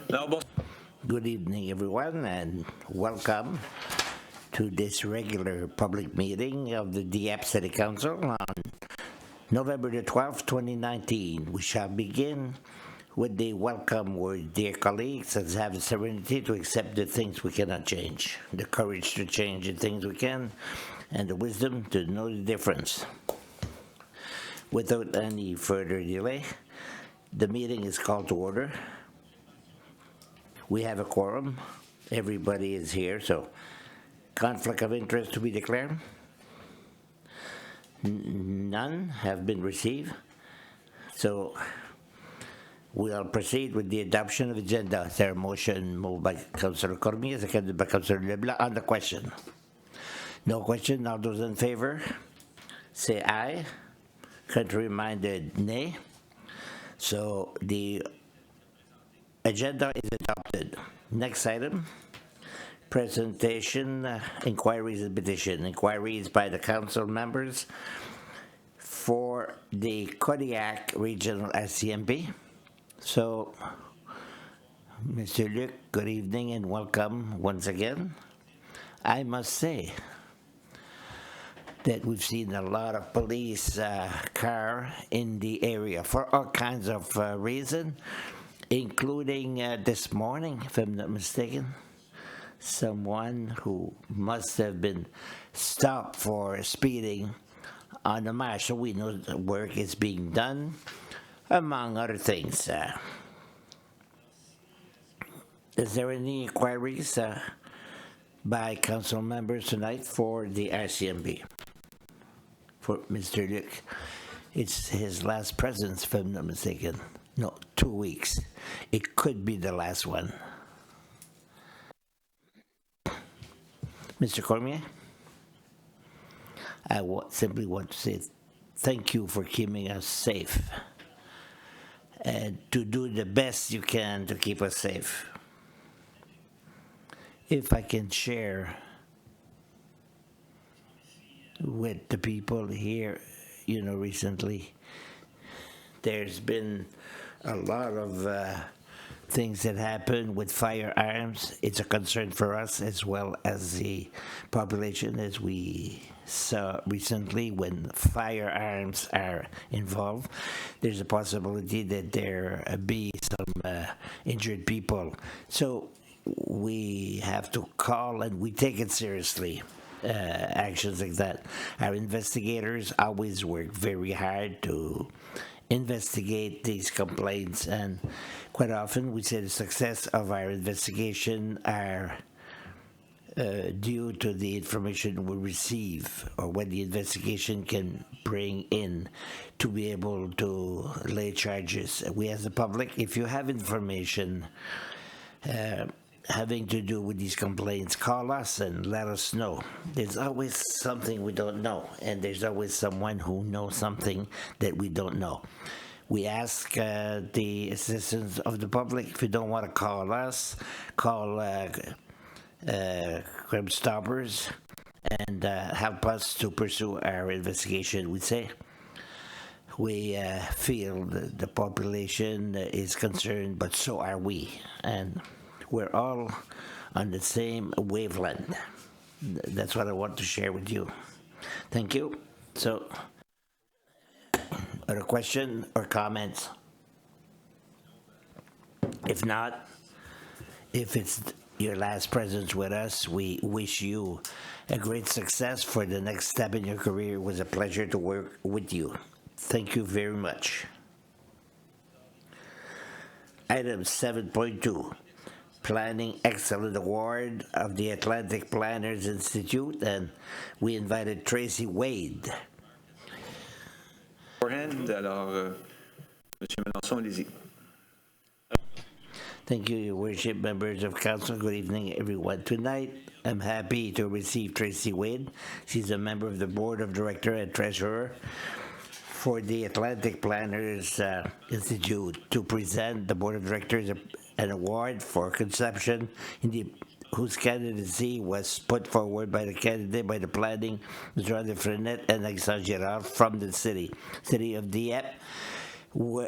Good evening, everyone, and welcome to this regular public meeting of the Dieppe City Council on November the 12th, 2019. We shall begin with the welcome word. Dear colleagues, let's have the serenity to accept the things we cannot change, the courage to change the things we can, and the wisdom to know the difference. Without any further delay, the meeting is called to order. We have a quorum. Everybody is here, so conflict of interest to be declared? None have been received. So we'll proceed with the adoption of the agenda. Is there a motion moved by Councillor Cormier, seconded by Councillor Leblanc on the question? No question. All those in favor say aye. Contrary-minded, nay. So the agenda is adopted. Next item, presentation, inquiries and petition. Inquiries by the council members for the Kodiak Regional SCMP. So, Mr. Luc, good evening and welcome once again. I must say that we've seen a lot of police car in the area for all kinds of reasons, including this morning, if I'm not mistaken, someone who must have been stopped for speeding on the marsh. So we know the work is being done, among other things. Is there any inquiries by council members tonight for the RCMP? For Mr. Luc, it's his last presence, if I'm not mistaken. No, 2 weeks. It could be the last one. Mr. Cormier, I simply want to say thank you for keeping us safe and to do the best you can to keep us safe. If I can share with the people here, recently, there's been a lot of things that happen with firearms. It's a concern for us as well as the population, as we saw recently when firearms are involved. There's a possibility that there be some injured people. So we have to call, and we take it seriously. Actions like that. Our investigators always work very hard to investigate these complaints, and quite often we say the success of our investigation are due to the information we receive or what the investigation can bring in to be able to lay charges. We as the public, if you have information having to do with these complaints, call us and let us know. There's always something we don't know, and there's always someone who knows something that we don't know. We ask the assistance of the public. If you don't want to call us, call Crime Stoppers and help us to pursue our investigation. We say we feel that the population is concerned, but so are we. And we're all on the same wavelength. That's what I want to share with you. Thank you. So, other question or comments? If not, if it's your last presence with us, we wish you a great success for the next step in your career. It was a pleasure to work with you. Thank you very much. Item 7.2. Planning Excellent Award of the Atlantic Planners Institute, and we invited Tracy Wade. Beforehand, alors, Monsieur Melançon, allez-y. Thank you, Your Worship, members of council. Good evening, everyone. Tonight, I'm happy to receive Tracy Wade. She's a member of the Board of Directors and Treasurer for the Atlantic Planners Institute to present the Board of Directors an award for conception whose candidacy was put forward by the candidate by the planning, Jean de Frenette and Alexandre Girard from the city of Dieppe,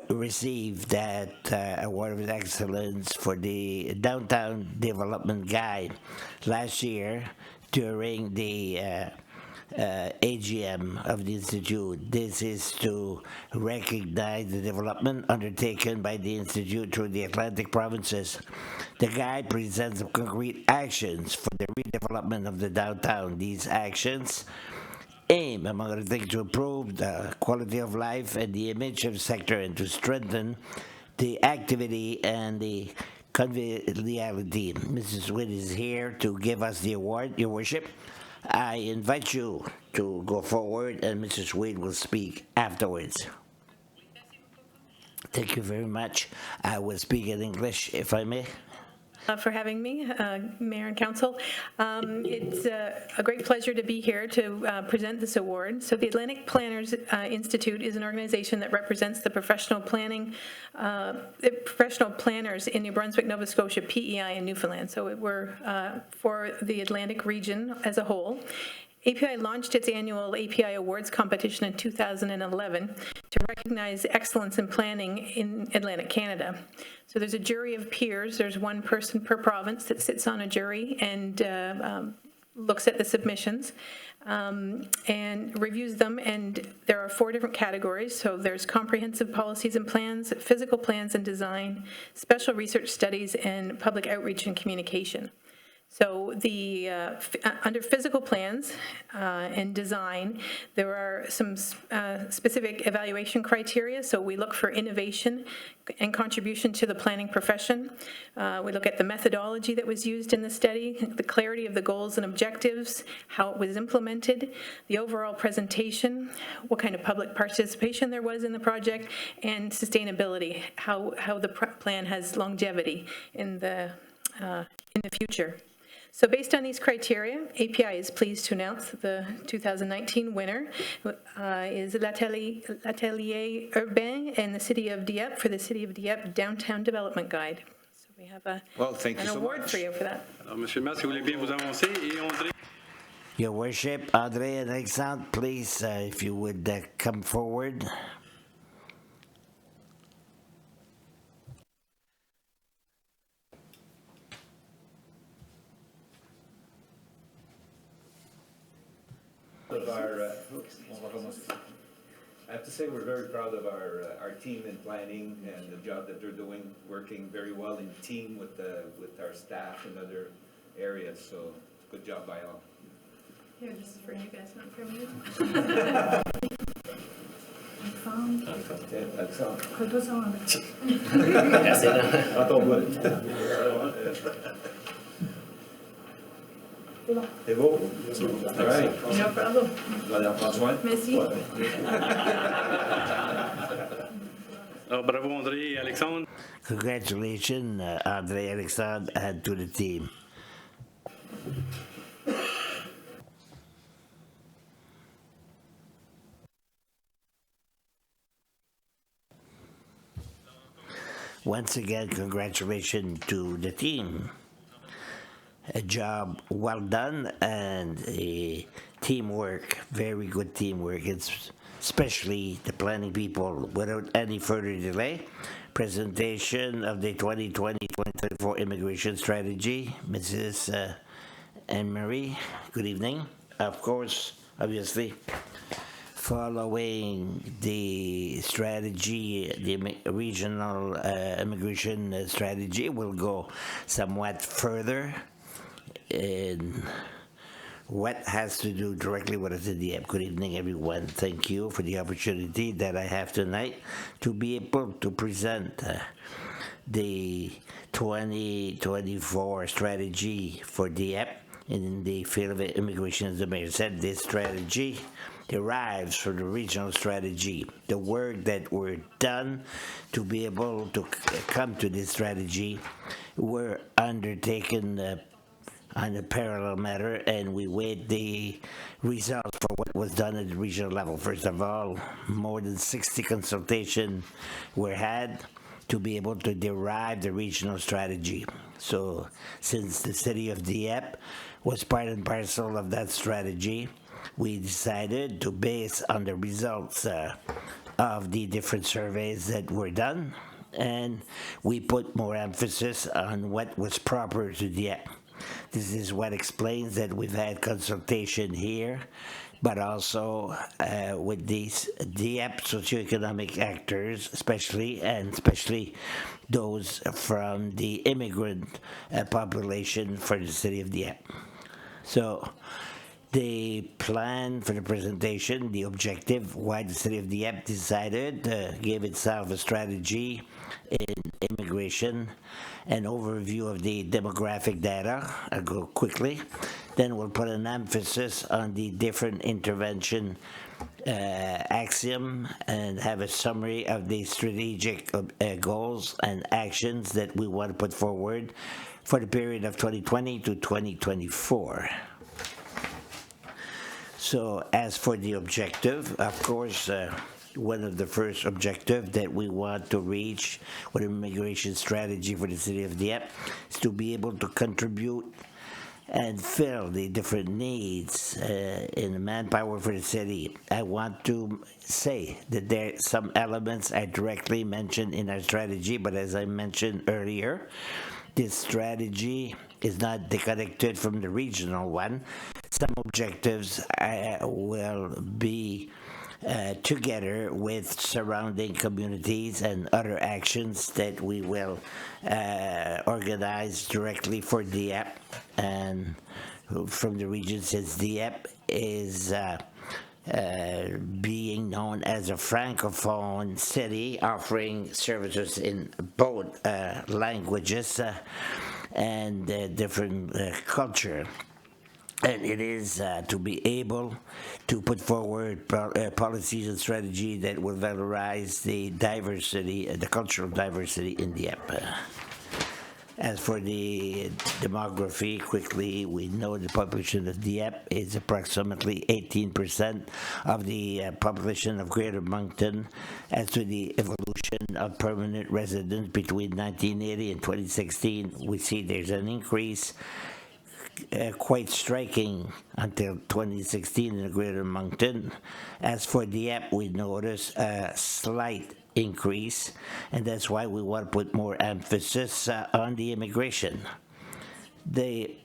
received that award of excellence for the downtown development guide last year during the AGM of the Institute. This is to recognize the development undertaken by the Institute through the Atlantic provinces. The guide presents concrete actions for the redevelopment of the downtown. These actions aim, among other things, to improve the quality of life and the image of the sector and to strengthen the activity and the conviviality. Mrs. Witt is here to give us the award, Your Worship. I invite you to go forward and Mrs. Witt will speak afterwards. Thank you very much. I will speak in English, if I may. For having me, Mayor and Council. It's a great pleasure to be here to present this award. So the Atlantic Planners Institute is an organization that represents the professional planners in New Brunswick, Nova Scotia, PEI, and Newfoundland. So we're for the Atlantic region as a whole. API launched its annual API Awards competition in 2011 to recognize excellence in planning in Atlantic Canada. So there's a jury of peers. There's one person per province that sits on a jury and looks at the submissions and reviews them. And there are 4 different categories. So there's comprehensive policies and plans, physical plans and design, special research studies, and public outreach and communication. So the under physical plans and design, there are some specific evaluation criteria. So we look for innovation and contribution to the planning profession. We look at the methodology that was used in the study, the clarity of the goals and objectives, how it was implemented, the overall presentation, what kind of public participation there was in the project, and sustainability, how the plan has longevity in the future. So based on these criteria, API is pleased to announce the 2019 winner is L'Atelier Urbain in the City of Dieppe for the City of Dieppe Downtown Development Guide. So we have an award for you for that. Monsieur le maire, si vous voulez bien vous avancer, et André. Your Worship, André and Alexandre, please, if you would come forward. I have to say we're very proud of our team in planning and the job that they're doing, working very well in team with our staff in other areas. So good job by all. Here, this is for you guys, not for me. C'est beau? All right. No problem. Vous allez en prendre soin? Merci. Alors, bravo André et Alexandre. Congratulations, André Alexandre, and to the team. Once again, congratulations to the team. A job well done and a teamwork, very good teamwork. It's especially the planning people. Without any further delay, presentation of the 2020-2024 immigration strategy. Mrs. Anne-Marie, good evening. Of course, obviously, following the strategy, the regional immigration strategy will go somewhat further in what has to do directly with the Dieppe. Good evening, everyone. Thank you for the opportunity that I have tonight to be able to present the 2024 strategy for Dieppe in the field of immigration. As the mayor said, this strategy derives from the regional strategy. The work that were done to be able to come to this strategy were undertaken on a parallel matter, and we wait the results for what was done at the regional level. First of all, more than 60 consultations were had to be able to derive the regional strategy. So since the city of Dieppe was part and parcel of that strategy, we decided to base on the results of the different surveys that were done, and we put more emphasis on what was proper to Dieppe. This is what explains that we've had consultation here, but also with these Dieppe socioeconomic actors, especially those from the immigrant population for the city of Dieppe. So the plan for the presentation, the objective, why the city of Dieppe decided to give itself a strategy in immigration, an overview of the demographic data. I'll go quickly. Then we'll put an emphasis on the different intervention axiom and have a summary of the strategic goals and actions that we want to put forward for the period of 2020 to 2024. So as for the objective, of course, one of the first objectives that we want to reach with immigration strategy for the city of Dieppe is to be able to contribute and fill the different needs in the manpower for the city. I want to say that there some elements are directly mentioned in our strategy, but as I mentioned earlier, this strategy is not disconnected from the regional one. Some objectives will be together with surrounding communities and other actions that we will organize directly for Dieppe and from the region, since Dieppe is being known as a francophone city offering services in both languages and different culture. And it is to be able to put forward policies and strategy that will valorize the diversity, the cultural diversity in Dieppe. As for the demography, quickly, we know the population of Dieppe is approximately 18% of the population of Greater Moncton. As to the evolution of permanent residents between 1980 and 2016, we see there's an increase quite striking until 2016 in the Greater Moncton. As for Dieppe, we notice a slight increase, and that's why we want to put more emphasis on the immigration. The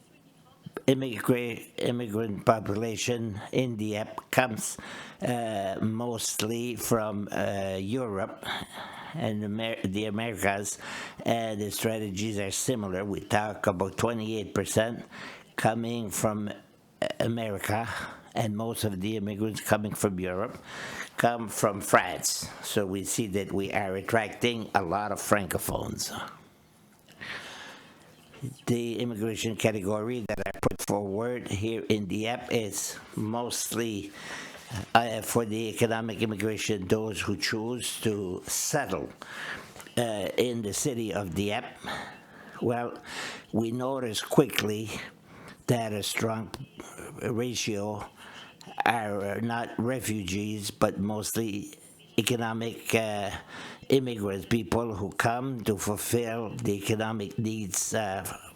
immigrant population in Dieppe comes mostly from Europe and the Americas, and the strategies are similar. We talk about 28% coming from America, and most of the immigrants coming from Europe come from France. So we see that we are attracting a lot of francophones. The immigration category that I put forward here in Dieppe is mostly for the economic immigration, those who choose to settle in the city of Dieppe. Well, we notice quickly that a strong ratio are not refugees, but mostly economic immigrants, people who come to fulfill the economic needs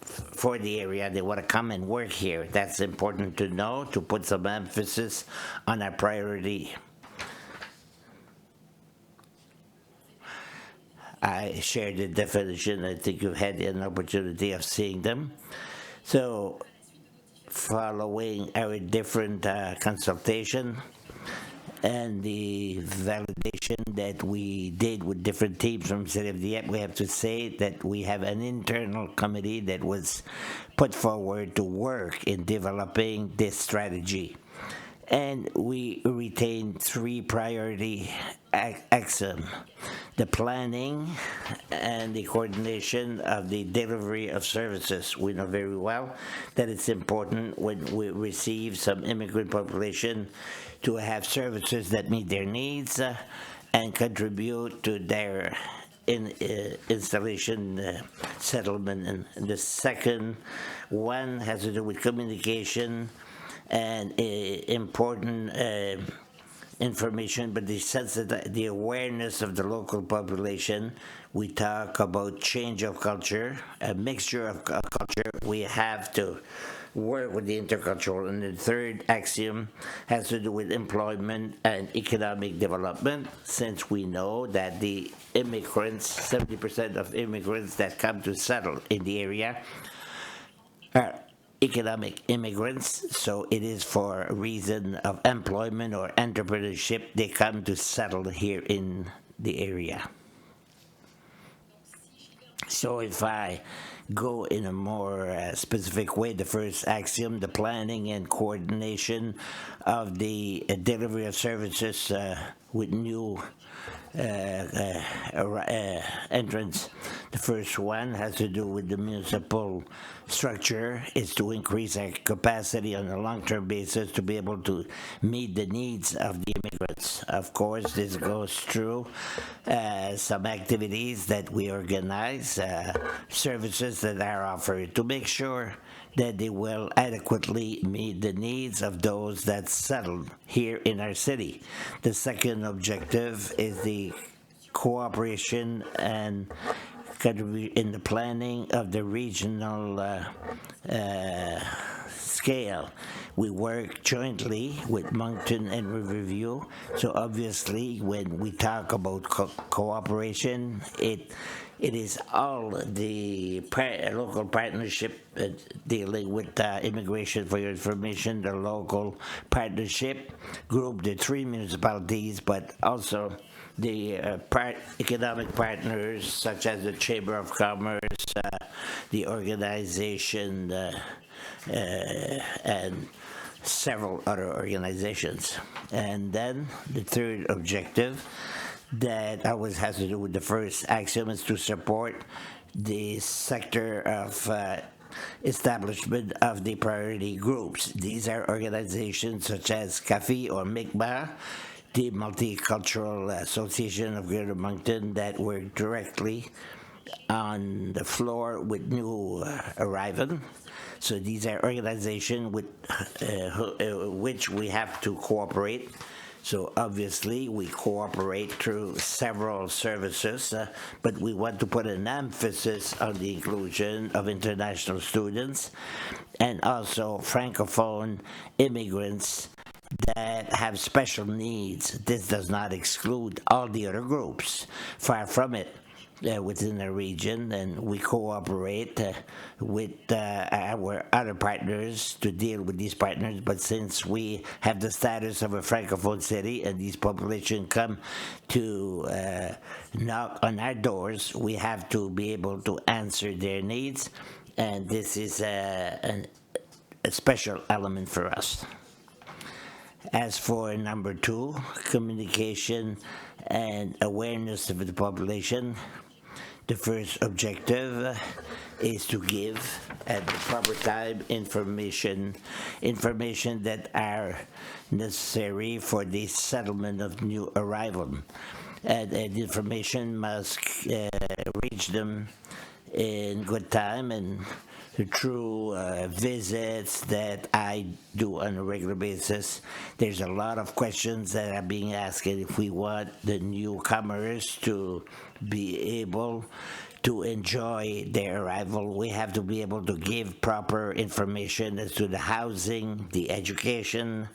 for the area. They want to come and work here. That's important to know, to put some emphasis on our priority. I shared the definition. I think you've had an opportunity of seeing them. So, following our different consultation and the validation that we did with different teams from the city of Dieppe, we have to say that we have an internal committee that was put forward to work in developing this strategy. And we retain three priority axioms: the planning and the coordination of the delivery of services. We know very well that it's important when we receive some immigrant population to have services that meet their needs and contribute to their installation, settlement. And the second one has to do with communication and important information, but the sense that the awareness of the local population. We talk about change of culture, a mixture of culture. We have to work with the intercultural. And the third axiom has to do with employment and economic development, since we know that the immigrants, 70% of immigrants that come to settle in the area are economic immigrants, so it is for a reason of employment or entrepreneurship they come to settle here in the area. So if I go in a more specific way, the first axiom, the planning and coordination of the delivery of services with new entrance. The first one has to do with the municipal structure, is to increase our capacity on a long-term basis to be able to meet the needs of the immigrants. Of course, this goes through some activities that we organize, services that are offered to make sure that they will adequately meet the needs of those that settle here in our city. The second objective is the cooperation and in the planning of the regional scale. We work jointly with Moncton and Riverview, so obviously when we talk about cooperation, it is all the local partnership dealing with immigration. For your information, the local partnership group, the 3 municipalities, but also the economic partners such as the Chamber of Commerce, the organization, and several other organizations. And then the third objective that always has to do with the first axiom is to support the sector of establishment of the priority groups. These are organizations such as CAFI or MICMA, the Multicultural Association of Greater Moncton, that work directly on the floor with new arrivals. So these are organizations with which we have to cooperate. So obviously we cooperate through several services, but we want to put an emphasis on the inclusion of international students and also Francophone immigrants that have special needs. This does not exclude all the other groups, far from it. Within the region, and we cooperate with our other partners to deal with these partners. But since we have the status of a Francophone city and these populations come to knock on our doors, we have to be able to answer their needs, and this is a special element for us. As for number 2, communication and awareness of the population, the first objective is to give at the proper time information that are necessary for the settlement of new arrival. And the information must reach them in good time and through visits that I do on a regular basis. There's a lot of questions that are being asked if we want the newcomers to be able to enjoy their arrival. We have to be able to give proper information as to the housing, the education,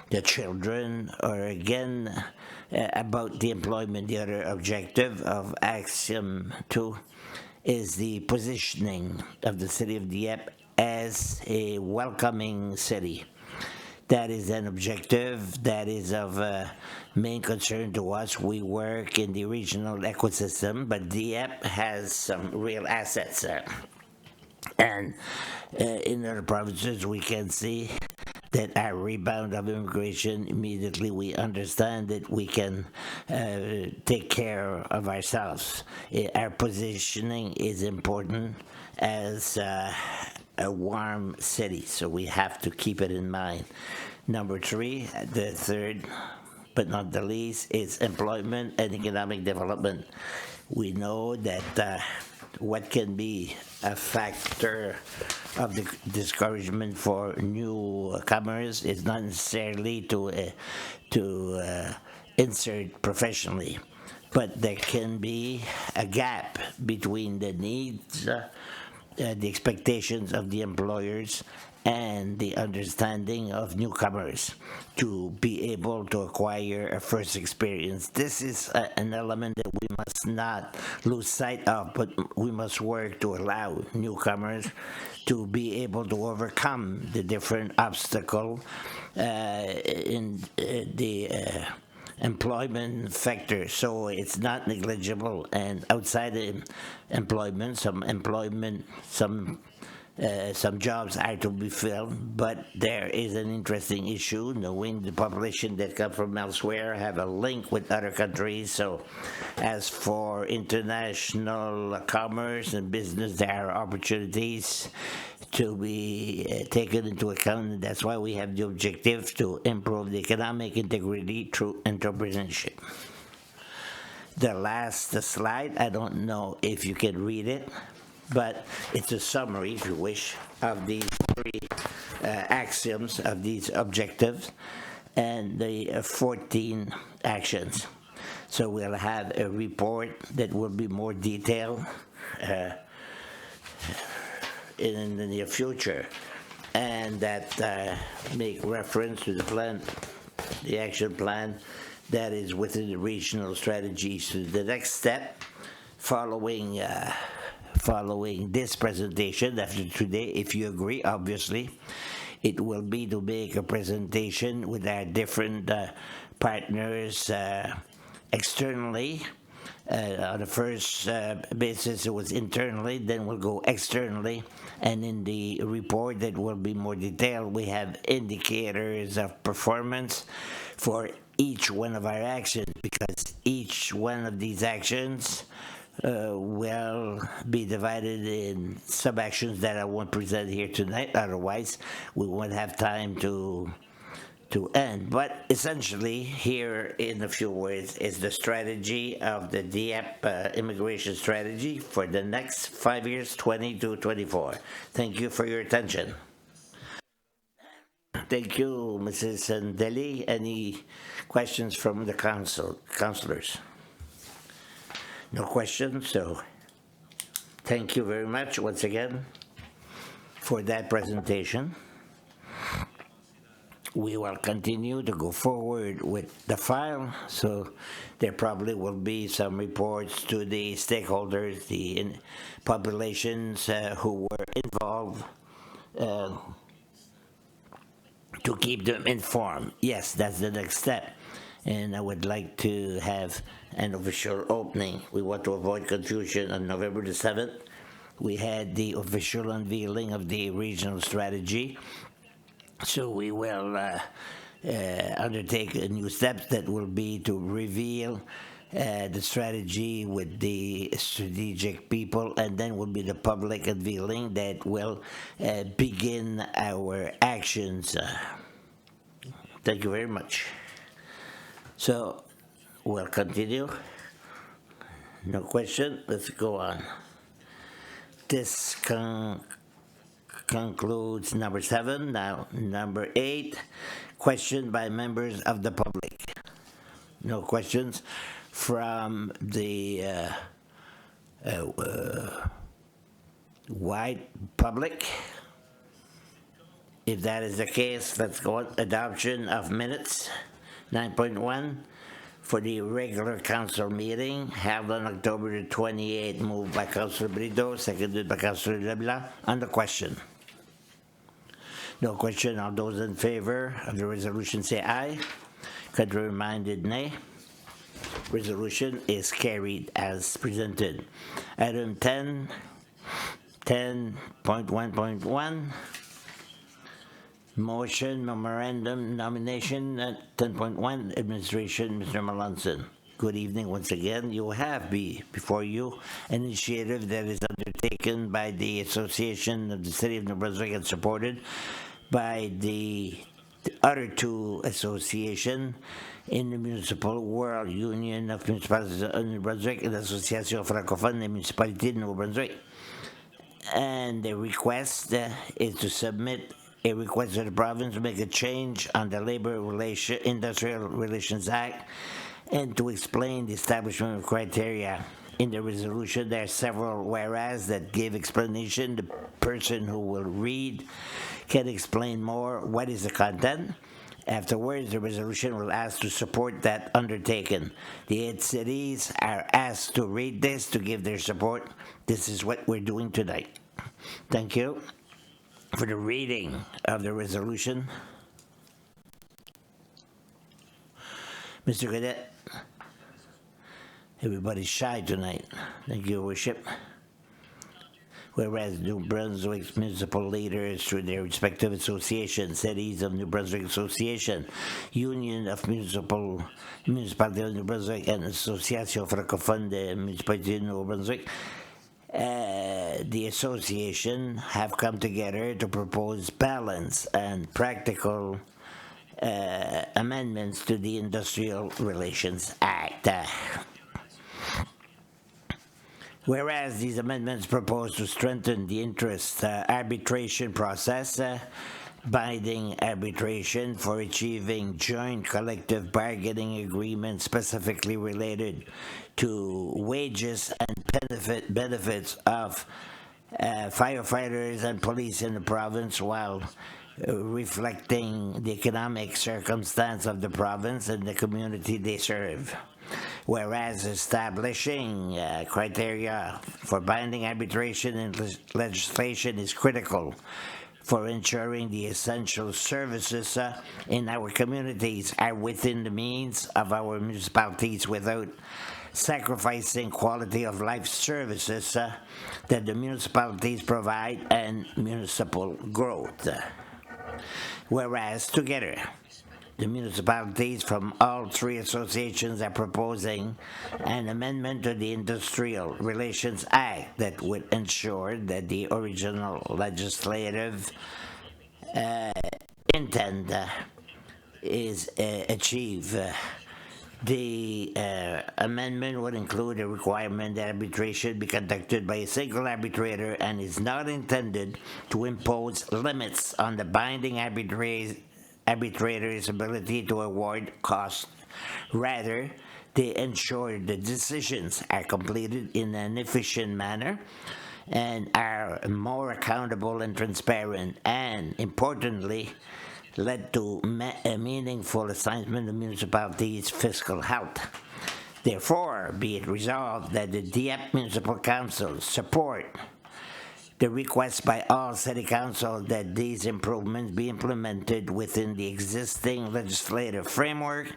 the children, or again about the employment. The other objective of Axiom 2 is the positioning of the city of Dieppe as a welcoming city. That is an objective that is of main concern to us. We work in the regional ecosystem, but Dieppe has some real assets. And in other provinces, we can see that our rebound of immigration, immediately we understand that we can take care of ourselves. Our positioning is important as a warm city, so we have to keep it in mind. Number 3, the third but not the least, is employment and economic development. We know that what can be a factor of the discouragement for newcomers is not necessarily to insert professionally, but there can be a gap between the needs, the expectations of the employers, and the understanding of newcomers to be able to acquire a first experience. This is an element that we must not lose sight of, but we must work to allow newcomers to be able to overcome the different obstacles in the employment factor, so it's not negligible. And outside the employment, some jobs are to be filled, but there is an interesting issue, knowing the population that come from elsewhere have a link with other countries. So as for international commerce and business, there are opportunities to be taken into account, and that's why we have the objective to improve the economic integrity through entrepreneurship. The last slide, I don't know if you can read it, but it's a summary, if you wish, of these three axioms, of these objectives, and the 14 actions. So we'll have a report that will be more detailed in the near future, and that make reference to the plan, the action plan that is within the regional strategy. So the next step, following this presentation after today, if you agree, obviously, it will be to make a presentation with our different partners externally. On the first basis, it was internally, then we'll go externally, and in the report that will be more detailed, we have indicators of performance for each one of our actions, because each one of these actions will be divided in sub-actions that I won't present here tonight, otherwise we won't have time to end. But essentially, here in a few words, is the strategy of the Dieppe immigration strategy for the next 5 years, 20 to 24. Thank you for your attention. Thank you, Mrs. Sandeli. Any questions from the councillors? No questions, so thank you very much once again for that presentation. We will continue to go forward with the file, so there probably will be some reports to the stakeholders, the populations who were involved, to keep them informed. Yes, that's the next step. And I would like to have an official opening. We want to avoid confusion. On November the 7th, we had the official unveiling of the regional strategy. So we will undertake a new steps that will be to reveal the strategy with the strategic people, and then will be the public unveiling that will begin our actions. Thank you very much. So we'll continue. No question. Let's go on. This concludes number 7. Now, number 8, question by members of the public. No questions from the wide public. If that is the case, let's go on. Adoption of minutes. 9.1 for the regular council meeting held on October the 28th, moved by Councilor Brito, seconded by Councilor Leblanc. On the question. No question. All those in favor of the resolution say aye. Contrary-minded, nay. Resolution is carried as presented. Item 10, 10.1.1. Motion, memorandum, nomination, 10.1, administration, Mr. Melanson. Good evening once again. You have before you an initiative that is undertaken by the Association of the City of New-Brunswick and supported by the other two associations in the Municipal World Union of Municipalities of New Brunswick and the Association Francophone des Municipalités de New Brunswick. And the request is to submit a request to the province to make a change on the Industrial Relations Act and to explain the establishment of criteria in the resolution, there are several whereas that give explanation. The person who will read can explain more what is the content. Afterwards, the resolution will ask to support that undertaking. The 8 cities are asked to read this to give their support. This is what we're doing tonight. Thank you for the reading of the resolution. Mr. Cadet, everybody's shy tonight. Thank you, Worship. Whereas New Brunswick's municipal leaders, through their respective associations, Cities of New Brunswick Association, Union of Municipality of New Brunswick, and Association Francophone de Municipalité de New Brunswick, the association have come together to propose balanced and practical amendments to the Industrial Relations Act. Whereas these amendments propose to strengthen the interest arbitration process, binding arbitration for achieving joint collective bargaining agreements specifically related to wages and benefits of firefighters and police in the province, while reflecting the economic circumstance of the province and the community they serve. Whereas establishing criteria for binding arbitration in legislation is critical for ensuring the essential services in our communities are within the means of our municipalities without sacrificing quality of life services that the municipalities provide and municipal growth. Whereas together, the municipalities from all 3 associations are proposing an amendment to the Industrial Relations Act that would ensure that the original legislative intent is achieved. The amendment would include a requirement that arbitration be conducted by a single arbitrator and is not intended to impose limits on the binding arbitrator's ability to award costs. Rather, they ensure the decisions are completed in an efficient manner and are more accountable and transparent, and importantly, led to a meaningful assignment of municipalities' fiscal health. Therefore, be it resolved that the Dieppe Municipal Council support the request by all City Council that these improvements be implemented within the existing legislative framework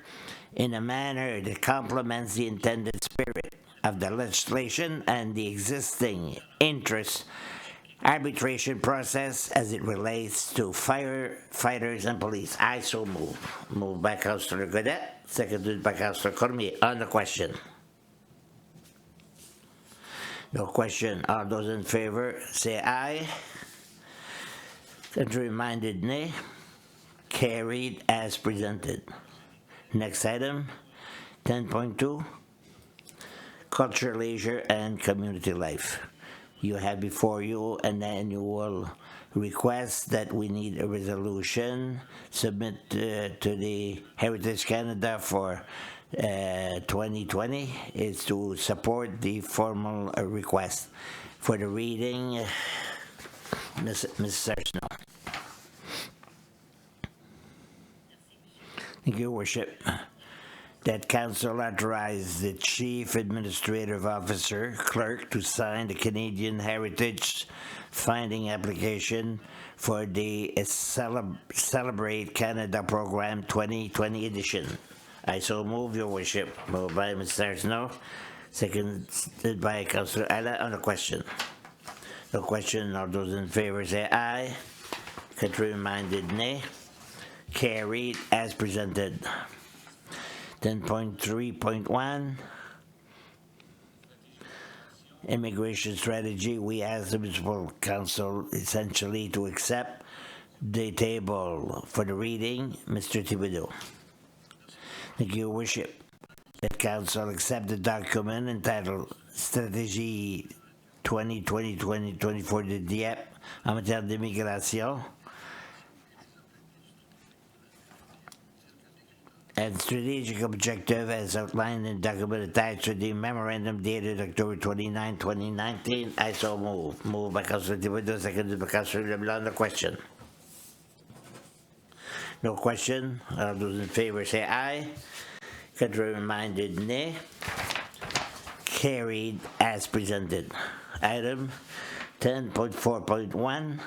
in a manner that complements the intended spirit of the legislation and the existing interest arbitration process as it relates to firefighters and police. I so move. Moved by Councillor Godet, seconded by Councillor Cormier. On the question. No question. All those in favor say aye. Contrary-minded nay. Carried as presented. Next item, 10.2, Culture, Leisure, and Community Life. You have before you an annual request that we need a resolution submit to the Heritage Canada for 2020 is to support the formal request. For the reading, Ms. Sarsno. Thank you, Worship. That Council authorized the Chief Administrative Officer, Clerk, to sign the Canadian Heritage Finding Application for the Celebrate Canada Program 2020 edition. I so move, Your Worship. Moved by Mr. Snow, seconded by Councillor Ala. On the question. No question. All those in favor say aye. Contrary-minded nay. Carried as presented. 10.3.1 Immigration Strategy. We ask the Municipal Council essentially to accept the table for the reading. Mr. Thibodeau. Thank you, Your Worship. The Council accept the document entitled Stratégie 2020-2024 de Dieppe en matière d'immigration and strategic objective as outlined in document attached to the memorandum dated October 29, 2019. I so move. Moved by Councilor Thibodeau, seconded by Councilor Leblanc. The question. No question. All those in favor say aye. Contrary minded, nay. Carried as presented. Item 10.4.1.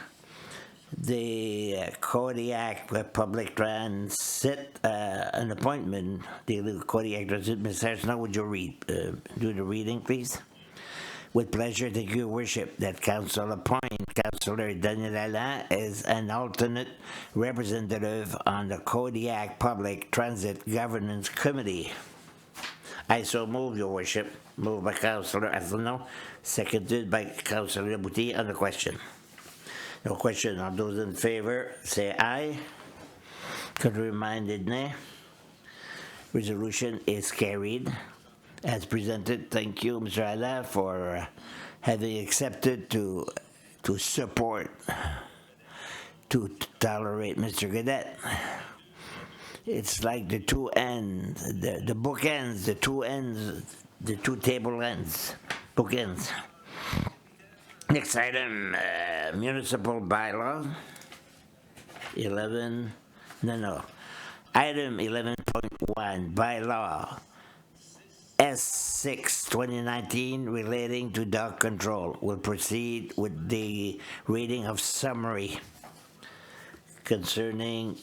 The Kodiak Public Transit, an appointment, the Kodiak Transit. Ms. Harrison, would you do the reading, please? With pleasure, thank you, Your Worship, that Council appoint Councillor Daniel Alain as an alternate representative on the Kodiak Public Transit Governance Committee. I so move, Your Worship. Moved by Councillor Arsenault, seconded by Councillor Bouty on the question. No question. All those in favor say aye. Contrary minded, nay. Resolution is carried as presented. Thank you, Mr. Ala, for having accepted to support, to tolerate Mr. Gadet. It's like the two ends, the bookends, the two ends, the two table ends, bookends. Next item, municipal bylaw. Item 11.1, bylaw S6 2019 relating to dog control. We'll proceed with the reading of summary concerning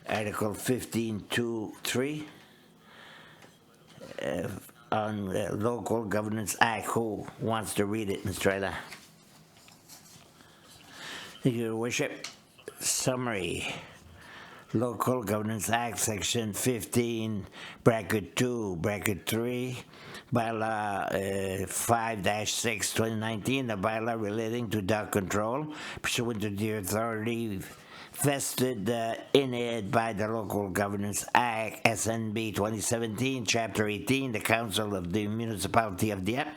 Article 15.2.3 on the Local Governance Act. Who wants to read it, Mr. Ella? Thank you, Your Worship. Summary. Local Governance Act, Section 15, Bracket 2, Bracket 3, Bylaw 5-6, 2019, a bylaw relating to dog control, pursuant to the authority vested in it by the Local Governance Act, SNB 2017, Chapter 18, the Council of the Municipality of Dieppe,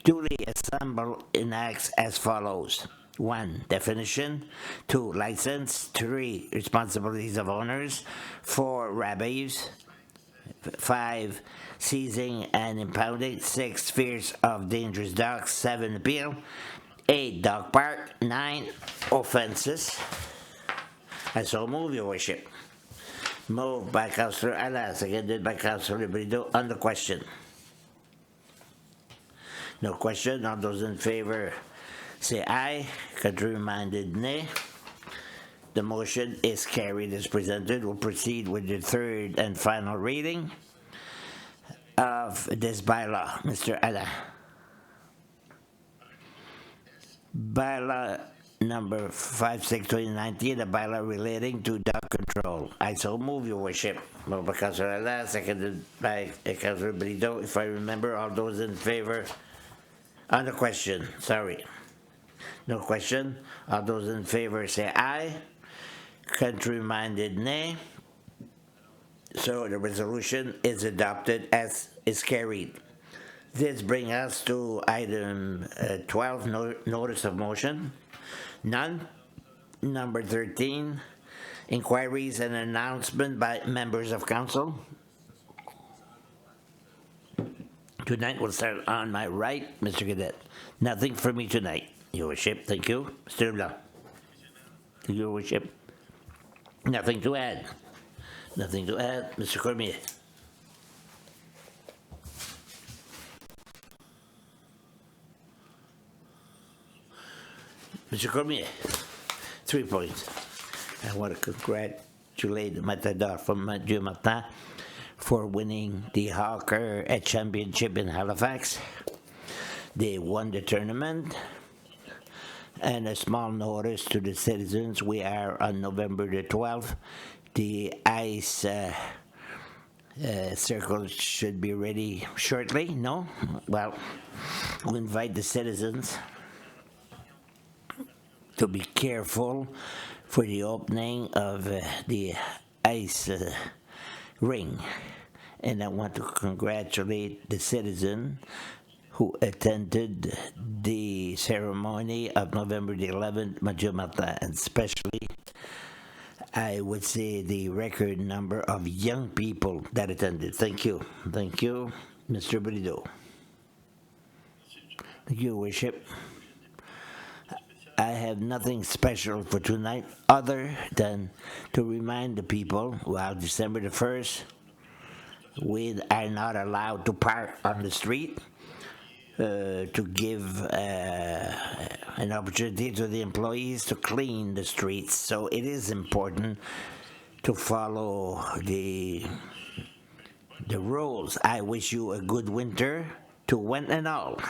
duly assembled enacts as follows. 1. Definition. 2. License. 3. Responsibilities of owners. 4. Rabies. 5. Seizing and impounding. 6. Spheres of dangerous dogs. 7. Appeal. 8. Dog park. 9. Offenses. I so move, Your Worship. Moved by Councillor Ala, seconded by Councillor Brito on the question. No question. All those in favor say aye. Contrary minded, nay. The motion is carried as presented. We'll proceed with the third and final reading of this bylaw. Mr. Ala. Bylaw number 5/6/2019, a bylaw relating to dog control. I so move, Your Worship. Moved by Councillor Ala, seconded by Councillor Brito. If I remember, all those in favor on the question. Sorry. No question. All those in favor say aye. Contrary minded, nay. So the resolution is adopted as is carried. This brings us to item 12, notice of motion. None. Number 13, inquiries and announcement by members of council. Tonight we'll start on my right, Mr. Cadet. Nothing for me tonight, Your Worship. Thank you. Mr. Leblanc. Thank you, Your Worship. Nothing to add. Nothing to add. Mr. Cormier. Mr. Cormier, 3 points. I want to congratulate Matador from Dieu Martin for winning the Hawker Championship in Halifax. They won the tournament. And a small notice to the citizens, we are on November the 12th. The ice circle should be ready shortly, no? Well, we invite the citizens to be careful for the opening of the ice ring. And I want to congratulate the citizen who attended the ceremony of November the 11th, Major Martin, and especially I would say the record number of young people that attended. Thank you. Thank you, Mr. Brideau. Thank you, Worship. I have nothing special for tonight other than to remind the people, well, December the 1st, we are not allowed to park on the street. To give an opportunity to the employees to clean the streets. So it is important to follow the rules. I wish you a good winter to one and all.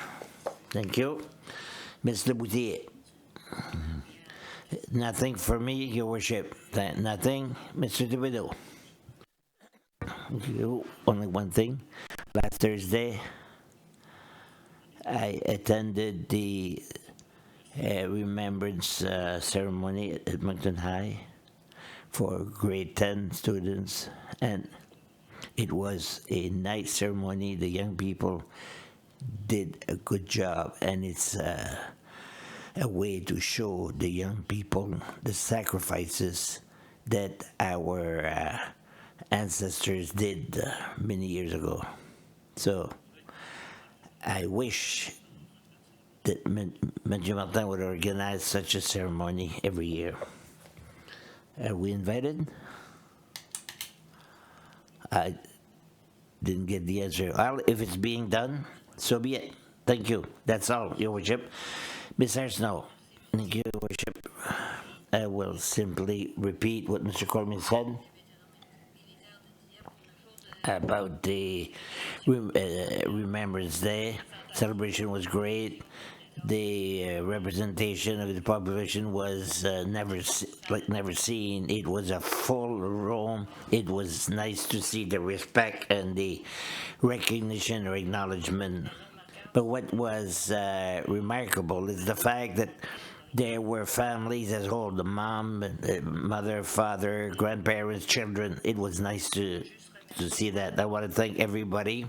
Thank you. Mr. Boutier. Nothing for me, Your Worship. Nothing, Mr. Thibodeau. Only one thing. Last Thursday, I attended the remembrance ceremony at Moncton High for grade 10 students, and it was a nice ceremony. The young people did a good job, and it's a way to show the young people the sacrifices that our ancestors did many years ago. So I wish that Monsieur Martin would organize such a ceremony every year. Are we invited? I didn't get the answer. Well, if it's being done, so be it. Thank you. That's all, Your Worship. Ms. Arsenault. Thank you, Your Worship. I will simply repeat what Mr. Cormier said about the Remembrance Day. Celebration was great. The representation of the population was never seen. It was a full room. It was nice to see the respect and the recognition or acknowledgement. But what was remarkable is the fact that there were families as a whole, the mom, mother, father, grandparents, children. It was nice to see that. I want to thank everybody,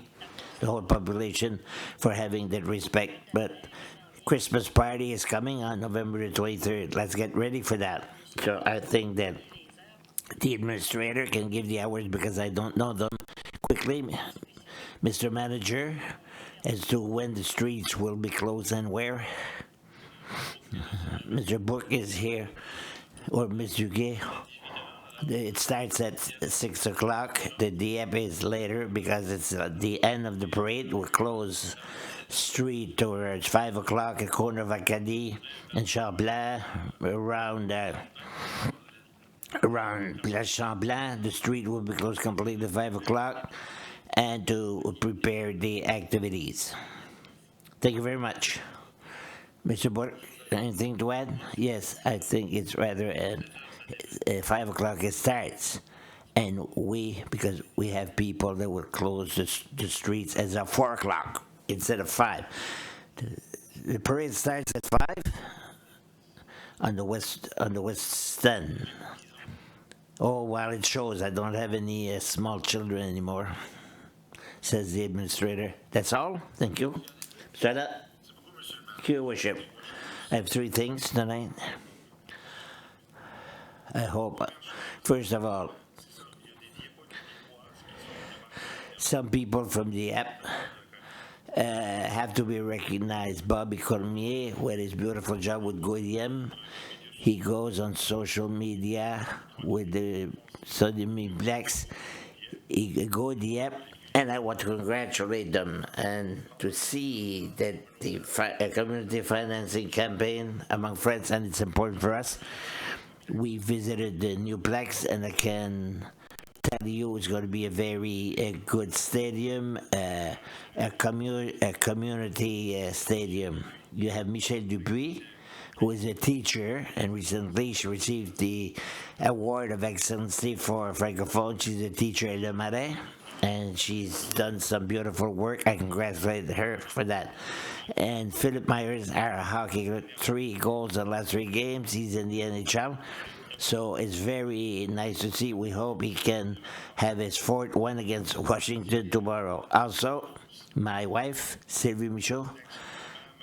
the whole population, for having that respect. But Christmas party is coming on November the 23rd. Let's get ready for that. So I think that the administrator can give the hours because I don't know them quickly. Mr. Manager, as to when the streets will be closed and where. Mr. Book is here, or Mr. Gay. It starts at 6 o'clock. The Dieppe is later because it's the end of the parade. We'll close street towards 5 o'clock at corner of Acadie and Champlain around Place Champlain. The street will be closed completely at 5 o'clock and to prepare the activities. Thank you very much. Mr. Burke, anything to add? Yes, I think it's rather at 5 o'clock it starts. And because we have people that will close the streets as of 4 o'clock instead of 5. The parade starts at 5 on the west end. Oh, while it shows, I don't have any small children anymore, says the administrator. That's all? Thank you. Shut up. Your Worship. I have 3 things tonight. I hope, first of all, some people from Dieppe have to be recognized. Bobby Cormier, with his beautiful job with Goyim, he goes on social media with the Sodomy Blacks. He go Dieppe, and I want to congratulate them and to see that the community financing campaign among friends, and it's important for us. We visited the new Blacks, and I can tell you it's going to be a very good stadium, a community stadium. You have Michelle Dupuis, who is a teacher, and recently she received the Award of Excellency for Francophone. She's a teacher at Le Marais, and she's done some beautiful work. I congratulate her for that. And Philip Myers, our hockey, 3 goals in the last 3 games. He's in the NHL. So it's very nice to see. We hope he can have his 4th win against Washington tomorrow. Also, my wife, Sylvie Michaud,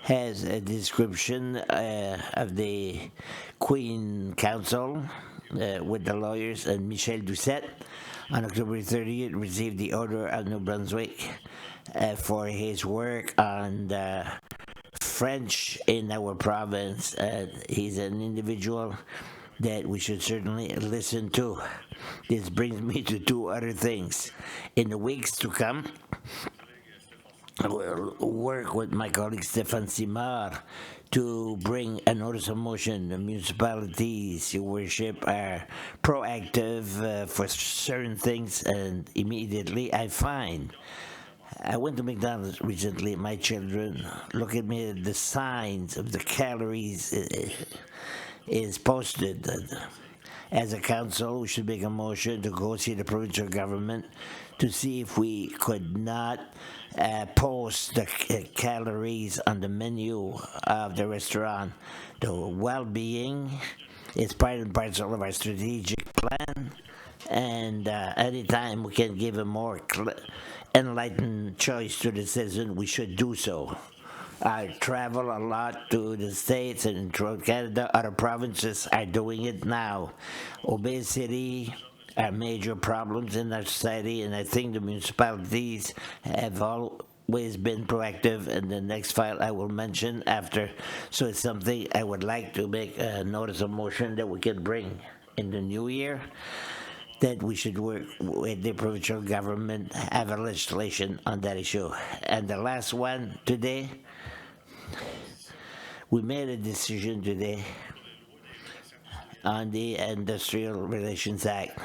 has a description of the Queen Council. with the lawyers, and Michel Doucette on October 30th received the Order of New-Brunswick for his work on French in our province. He's an individual that we should certainly listen to. This brings me to two other things. In the weeks to come, I will work with my colleague Stéphane Simard to bring a notice of motion. The municipalities, your worship, are proactive for certain things, and immediately I find. I went to McDonald's recently. My children look at me. The signs of the calories is posted. As a council, we should make a motion to go see the provincial government to see if we could not post the calories on the menu of the restaurant. The well-being is part and parcel of our strategic plan, and anytime we can give a more enlightened choice to the citizen, we should do so. I travel a lot to the States and throughout Canada. Other provinces are doing it now. Obesity are major problems in our society, and I think the municipalities have always been proactive. And the next file I will mention after. So it's something I would like to make a notice of motion that we can bring in the new year, that we should work with the provincial government, have a legislation on that issue. And the last one today, we made a decision today on the Industrial Relations Act.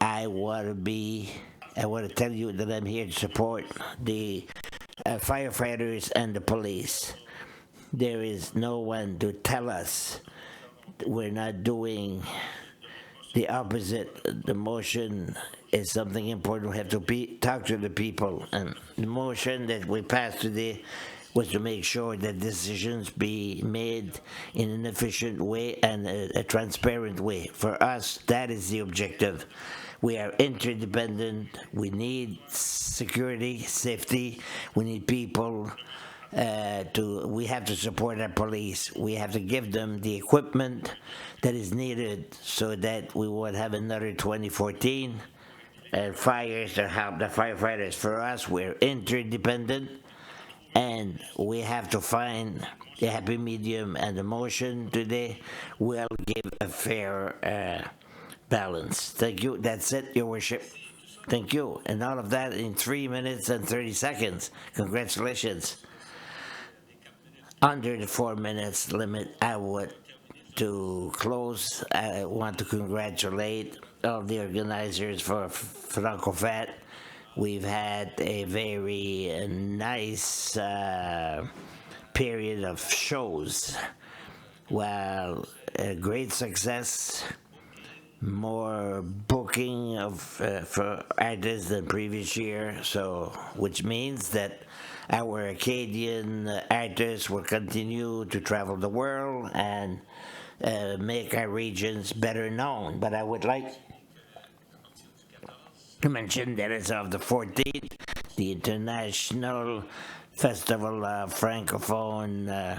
I want to tell you that I'm here to support the firefighters and the police. There is no one to tell us we're not doing the opposite. The motion is something important. We have to talk to the people. And the motion that we passed today was to make sure that decisions be made in an efficient way and a transparent way. For us, that is the objective. We are interdependent. We need security, safety. We need people we have to support our police. We have to give them the equipment that is needed so that we won't have another 2014 fires to help the firefighters. For us, we're interdependent, and we have to find the happy medium, and the motion today will give a fair balance. Thank you. That's it, Your Worship. Thank you. And all of that in 3 minutes and 30 seconds. Congratulations. Under the 4 minutes limit, I would to close. I want to congratulate all the organizers for Francofat. We've had a very nice period of shows. Well, a great success. More booking for artists than previous year, so which means that our Acadian artists will continue to travel the world and make our regions better known. But I would like to mention that as of the 14th, the International Festival of Francophone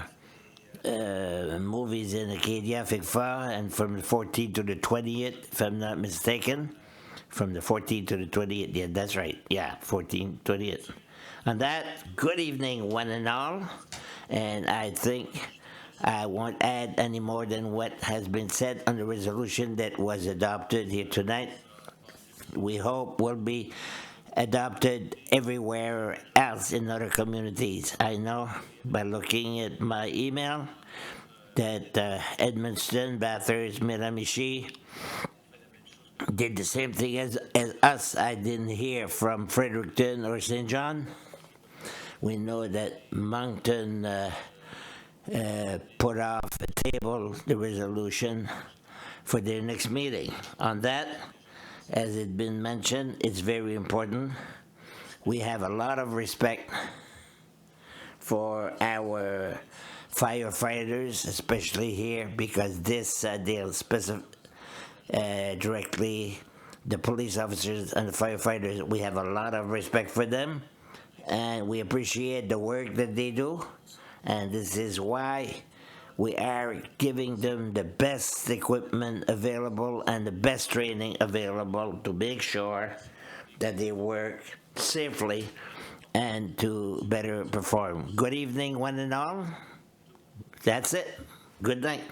movies in Acadia, FICFA, and from the 14th to the 20th, if I'm not mistaken, from the 14th to the 20th, yeah, that's right, yeah, 14th, 20th. On that, good evening, one and all, and I think I won't add any more than what has been said on the resolution that was adopted here tonight. We hope will be adopted everywhere else in other communities. I know by looking at my email that Edmundston, Bathurst, Miramichi did the same thing as us. I didn't hear from Fredericton or St. John. We know that Moncton put off a table the resolution for their next meeting. On that, as it's been mentioned, it's very important. We have a lot of respect for our firefighters, especially here, because this deals directly the police officers and the firefighters. We have a lot of respect for them, and we appreciate the work that they do, and this is why we are giving them the best equipment available and the best training available to make sure that they work safely and to better perform. Good evening, one and all. That's it. Good night.